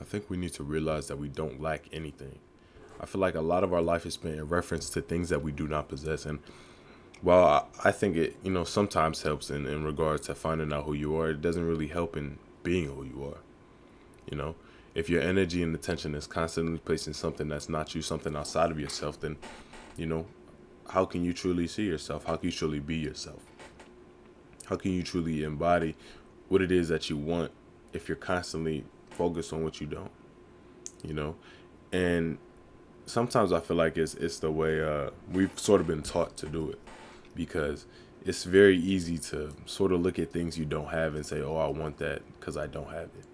think we need to realize that we don't lack anything. I feel like a lot of our life is spent in reference to things that we do not possess. And while I think it, sometimes helps in regards to finding out who you are, it doesn't really help in being who you are. You know, if your energy and attention is constantly placed in something that's not you, something outside of yourself, then, you know, how can you truly see yourself? How can you truly be yourself? How can you truly embody what it is that you want if you're constantly focused on what you don't? You know, and sometimes I feel like it's the way we've sort of been taught to do it, because it's very easy to sort of look at things you don't have and say, oh, I want that because I don't have it.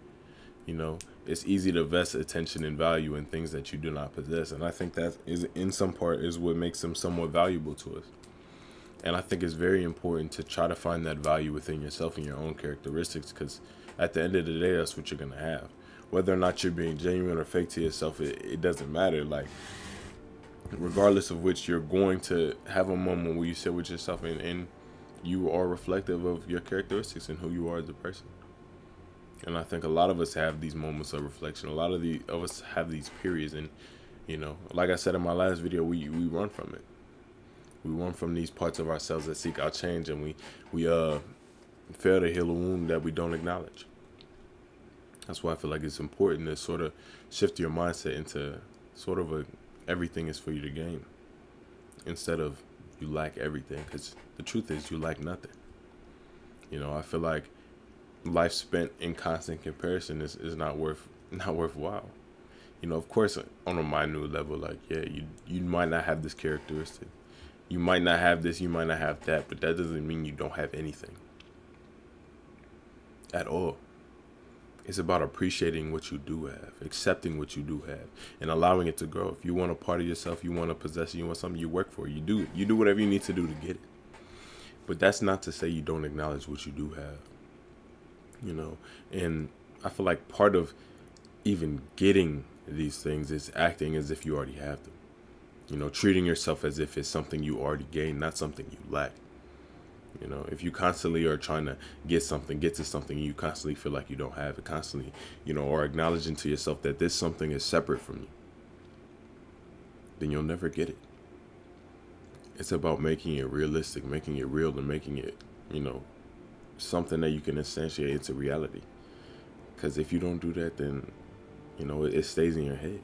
You know, it's easy to invest attention and value in things that you do not possess. And I think that is, in some part, is what makes them somewhat valuable to us. And I think it's very important to try to find that value within yourself and your own characteristics, because at the end of the day, that's what you're going to have. Whether or not you're being genuine or fake to yourself, it doesn't matter. Like, regardless of which, you're going to have a moment where you sit with yourself and you are reflective of your characteristics and who you are as a person. And I think a lot of us have these moments of reflection. A lot of us have these periods, and like I said in my last video, we run from it. We run from these parts of ourselves that seek out change, and we fail to heal a wound that we don't acknowledge. That's why I feel like it's important to sort of shift your mindset into sort of a everything is for you to gain, instead of you lack everything, because the truth is you lack nothing. I feel like life spent in constant comparison is not worthwhile. Of course, on a minute level, like, yeah, you might not have this characteristic, you might not have this, you might not have that, but that doesn't mean you don't have anything at all. It's about appreciating what you do have, accepting what you do have, and allowing it to grow. If you want a part of yourself, you want to possess it, you want something, you work for it. You do whatever you need to do to get it. But that's not to say you don't acknowledge what you do have. And I feel like part of even getting these things is acting as if you already have them. Treating yourself as if it's something you already gained, not something you lack. If you constantly are trying to get to something, you constantly feel like you don't have it, constantly, or acknowledging to yourself that this something is separate from you, then you'll never get it. It's about making it realistic, making it real, and making it, something that you can instantiate into reality. Because if you don't do that, then, it stays in your head.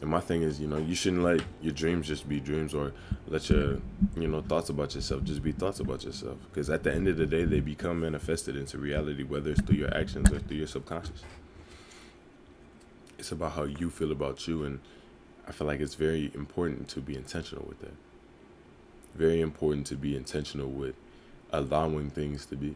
And my thing is, you shouldn't let your dreams just be dreams, or let your, thoughts about yourself just be thoughts about yourself. Because at the end of the day, they become manifested into reality, whether it's through your actions or through your subconscious. It's about how you feel about you, and I feel like it's very important to be intentional with that. Very important to be intentional with allowing things to be.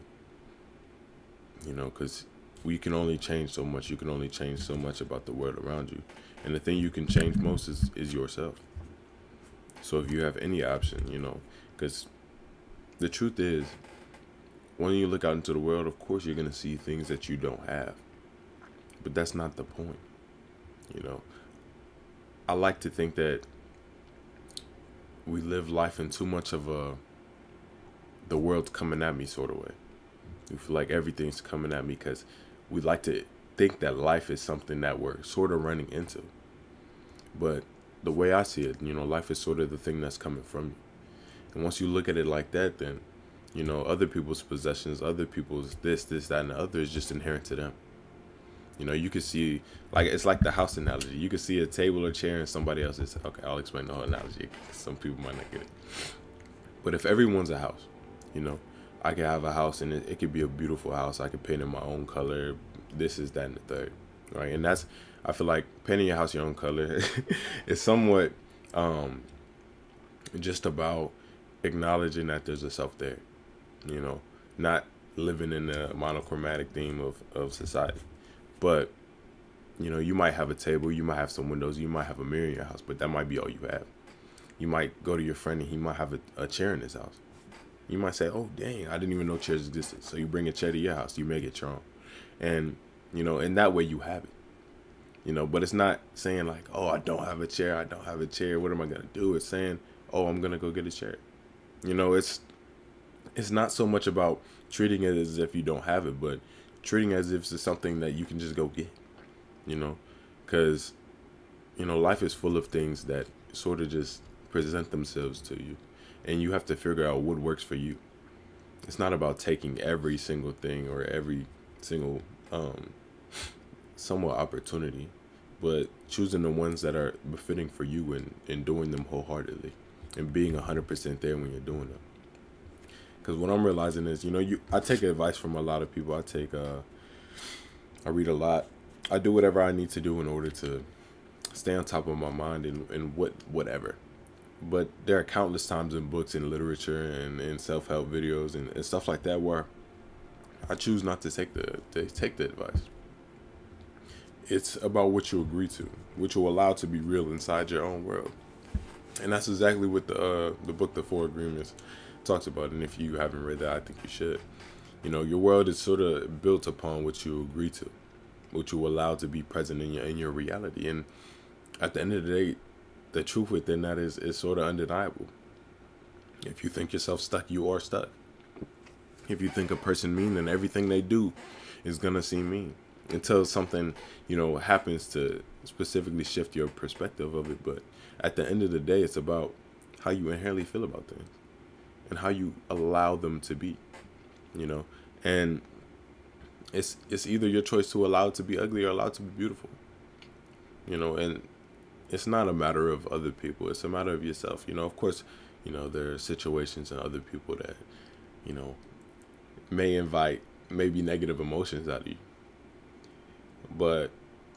Because we can only change so much. You can only change so much about the world around you. And the thing you can change most is yourself. So if you have any option, because the truth is, when you look out into the world, of course you're going to see things that you don't have. But that's not the point. I like to think that we live life in too much of the world's coming at me sort of way. We feel like everything's coming at me because we like to think that life is something that we're sort of running into. But the way I see it, life is sort of the thing that's coming from you. And once you look at it like that, then, other people's possessions, other people's this, that, and the other is just inherent to them. You could see, like, it's like the house analogy. You could see a table or chair in somebody else's. Okay, I'll explain the whole analogy. Some people might not get it. But if everyone's a house, I could have a house, and it could be a beautiful house. I could paint it my own color. This is that and the third, right? And that's, I feel like painting your house your own color is somewhat just about acknowledging that there's a self there, not living in the monochromatic theme of society. But, you might have a table, you might have some windows, you might have a mirror in your house, but that might be all you have. You might go to your friend and he might have a chair in his house. You might say, oh, dang, I didn't even know chairs existed. So you bring a chair to your house, you make it your own. And, in that way you have it. But it's not saying like, oh, I don't have a chair, what am I going to do? It's saying, oh, I'm going to go get a chair. It's not so much about treating it as if you don't have it, but treating it as if it's something that you can just go get. you know, because, life is full of things that sort of just present themselves to you, and you have to figure out what works for you. It's not about taking every single thing or every single somewhat opportunity, but choosing the ones that are befitting for you and doing them wholeheartedly and being 100% there when you're doing them. Because what I'm realizing is, I take advice from a lot of people. I read a lot. I do whatever I need to do in order to stay on top of my mind and whatever. But there are countless times in books and literature and in self-help videos and stuff like that where I choose not to take the advice. It's about what you agree to, what you allow to be real inside your own world. And that's exactly what the book The Four Agreements talks about. And if you haven't read that, I think you should. Your world is sort of built upon what you agree to, what you allow to be present in your reality. And at the end of the day, the truth within that is sort of undeniable. If you think yourself stuck, you are stuck. If you think a person mean, then everything they do is gonna seem mean until something happens to specifically shift your perspective of it. But at the end of the day, it's about how you inherently feel about things and how you allow them to be. And it's either your choice to allow it to be ugly or allow it to be beautiful. And it's not a matter of other people, it's a matter of yourself. Of course, there are situations and other people that may invite maybe negative emotions out of you, but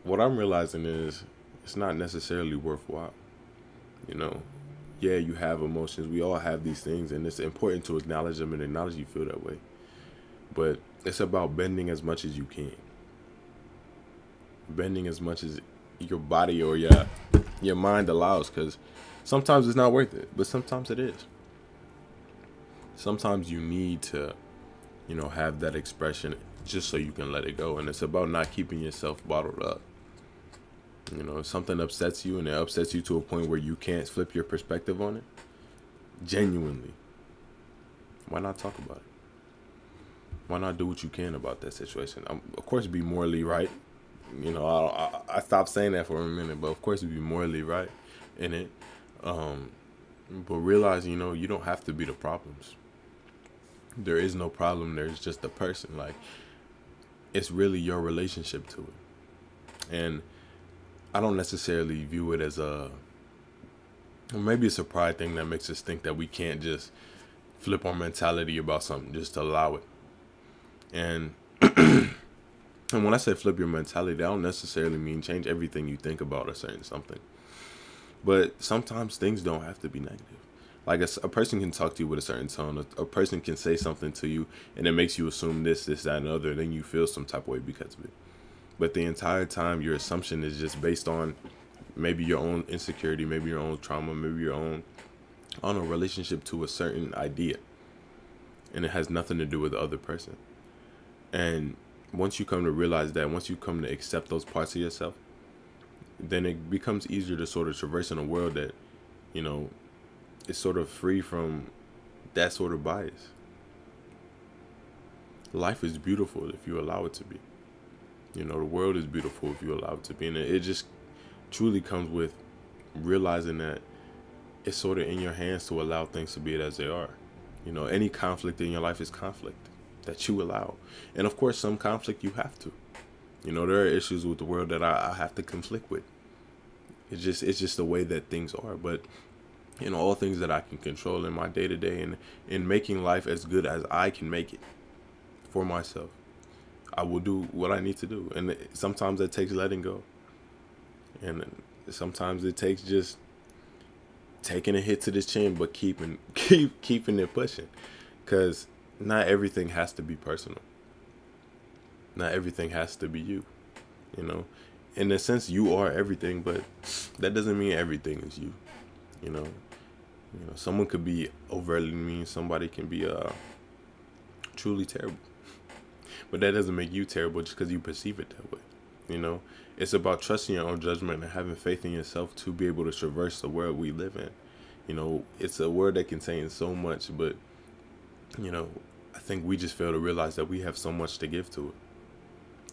what I'm realizing is it's not necessarily worthwhile. Yeah, you have emotions, we all have these things, and it's important to acknowledge them and acknowledge you feel that way. But it's about bending as much as you can. Bending as much as your body or your mind allows, because sometimes it's not worth it, but sometimes it is. Sometimes you need to, have that expression just so you can let it go. And it's about not keeping yourself bottled up. If something upsets you and it upsets you to a point where you can't flip your perspective on it, genuinely, why not talk about it? Why not do what you can about that situation? Of course, be morally right. I stopped saying that for a minute, but of course, be morally right in it. But realize, you don't have to be the problems. There is no problem. There's just a person. Like, it's really your relationship to it. And I don't necessarily view it as maybe it's a pride thing that makes us think that we can't just flip our mentality about something, just to allow it. And and when I say flip your mentality, I don't necessarily mean change everything you think about a certain something. But sometimes things don't have to be negative. Like a person can talk to you with a certain tone. A person can say something to you, and it makes you assume this, that, and other. Then you feel some type of way because of it. But the entire time, your assumption is just based on maybe your own insecurity, maybe your own trauma, maybe your own on a relationship to a certain idea. And it has nothing to do with the other person. And once you come to realize that, once you come to accept those parts of yourself, then it becomes easier to sort of traverse in a world that, is sort of free from that sort of bias. Life is beautiful if you allow it to be. The world is beautiful if you allow it to be. And it just truly comes with realizing that it's sort of in your hands to allow things to be as they are. Any conflict in your life is conflict that you allow. And of course, some conflict you have to. There are issues with the world that I have to conflict with. It's just the way that things are. But all things that I can control in my day-to-day and in making life as good as I can make it for myself, I will do what I need to do. And sometimes that takes letting go. And sometimes it takes just taking a hit to the chin, but keeping it pushing. Because not everything has to be personal. Not everything has to be you. In a sense, you are everything, but that doesn't mean everything is you. Someone could be overtly mean. Somebody can be truly terrible. But that doesn't make you terrible just because you perceive it that way. It's about trusting your own judgment and having faith in yourself to be able to traverse the world we live in. It's a word that contains so much, but, I think we just fail to realize that we have so much to give to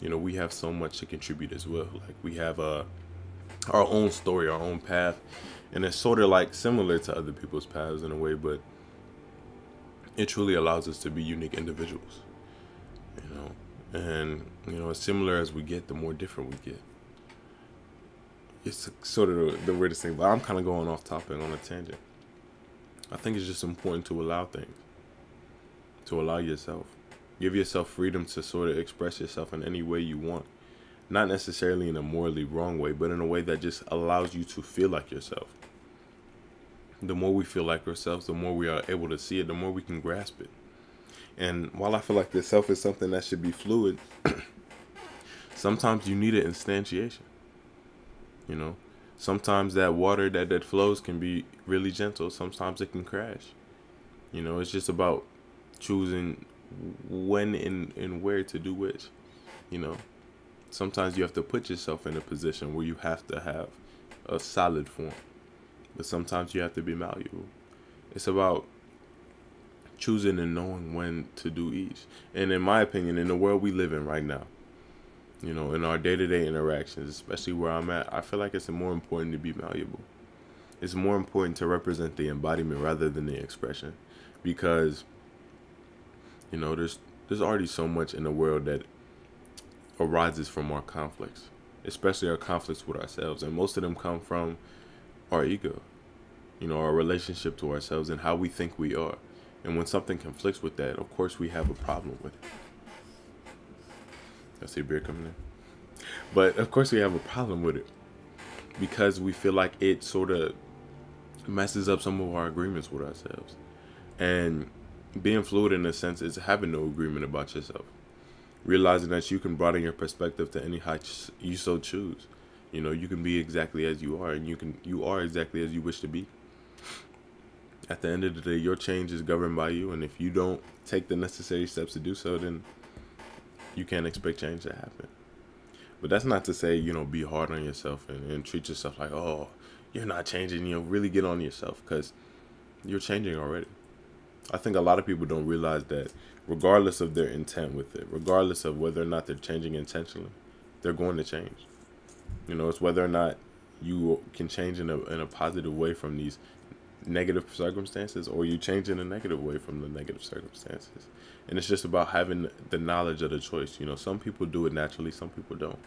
it. You know, we have so much to contribute as well. Like we have our own story, our own path, and it's sort of like similar to other people's paths in a way, but it truly allows us to be unique individuals. You know, and you know, as similar as we get, the more different we get. It's sort of the weirdest thing, but I'm kind of going off topic on a tangent. I think it's just important to allow things, to allow yourself. Give yourself freedom to sort of express yourself in any way you want. Not necessarily in a morally wrong way, but in a way that just allows you to feel like yourself. The more we feel like ourselves, the more we are able to see it, the more we can grasp it. And while I feel like the self is something that should be fluid, sometimes you need an instantiation. You know, sometimes that water that flows can be really gentle. Sometimes it can crash. You know, it's just about choosing when and where to do which. You know, sometimes you have to put yourself in a position where you have to have a solid form, but sometimes you have to be malleable. It's about choosing and knowing when to do each. And in my opinion, in the world we live in right now, you know, in our day-to-day interactions, especially where I'm at, I feel like it's more important to be malleable. It's more important to represent the embodiment rather than the expression, because, you know, there's already so much in the world that arises from our conflicts, especially our conflicts with ourselves, and most of them come from our ego, you know, our relationship to ourselves and how we think we are. And when something conflicts with that, of course we have a problem with it. I see beer coming in. But of course we have a problem with it because we feel like it sort of messes up some of our agreements with ourselves. And being fluid in a sense is having no agreement about yourself. Realizing that you can broaden your perspective to any height you so choose. You know, you can be exactly as you are, and you are exactly as you wish to be. At the end of the day, your change is governed by you, and if you don't take the necessary steps to do so, then you can't expect change to happen. But that's not to say, you know, be hard on yourself and treat yourself like, oh, you're not changing, you know, really get on yourself, because you're changing already. I think a lot of people don't realize that regardless of their intent with it, regardless of whether or not they're changing intentionally, they're going to change. You know, it's whether or not you can change in a positive way from these negative circumstances, or you change in a negative way from the negative circumstances. And it's just about having the knowledge of the choice. You know, some people do it naturally, some people don't.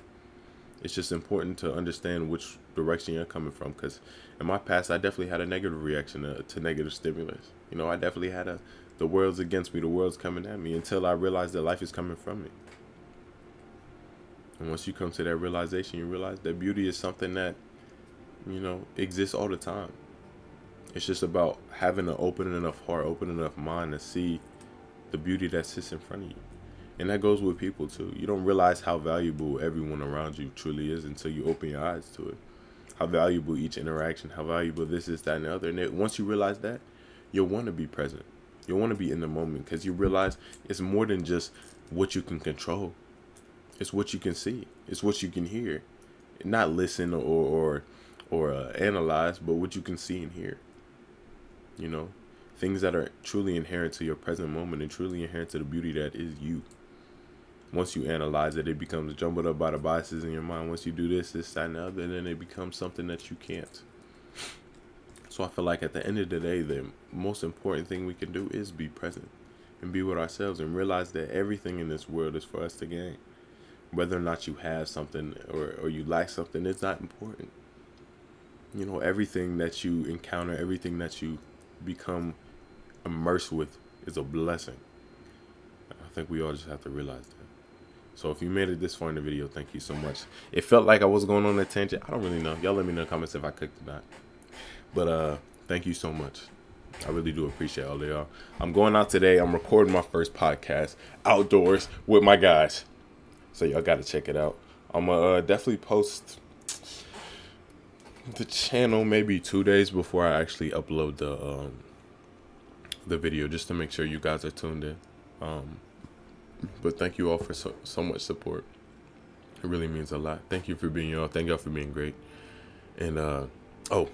It's just important to understand which direction you're coming from, because in my past, I definitely had a negative reaction to negative stimulus. You know, I definitely had the world's against me, the world's coming at me, until I realized that life is coming from me. And once you come to that realization, you realize that beauty is something that, you know, exists all the time. It's just about having an open enough heart, open enough mind to see the beauty that sits in front of you. And that goes with people too. You don't realize how valuable everyone around you truly is until you open your eyes to it. How valuable each interaction, how valuable this is, that, and the other. And once you realize that, you'll want to be present. You'll want to be in the moment, because you realize it's more than just what you can control. It's what you can see. It's what you can hear. Not listen or analyze, but what you can see and hear. You know, things that are truly inherent to your present moment and truly inherent to the beauty that is you. Once you analyze it, it becomes jumbled up by the biases in your mind. Once you do this, that, and the other, then it becomes something that you can't. So I feel like at the end of the day, the most important thing we can do is be present and be with ourselves and realize that everything in this world is for us to gain. Whether or not you have something or you lack something, it's not important. You know, everything that you encounter, everything that you become immersed with is a blessing. I think we all just have to realize that. So if you made it this far in the video, thank you so much. It felt like I was going on a tangent. I don't really know. Y'all let me know in the comments if I cooked or not. But thank you so much. I really do appreciate all of y'all. I'm going out today. I'm recording my first podcast outdoors with my guys. So y'all got to check it out. I'm going to definitely post the channel maybe 2 days before I actually upload the video, just to make sure you guys are tuned in. But thank you all for so much support. It really means a lot. Thank you for being y'all. Thank y'all for being great. And oh,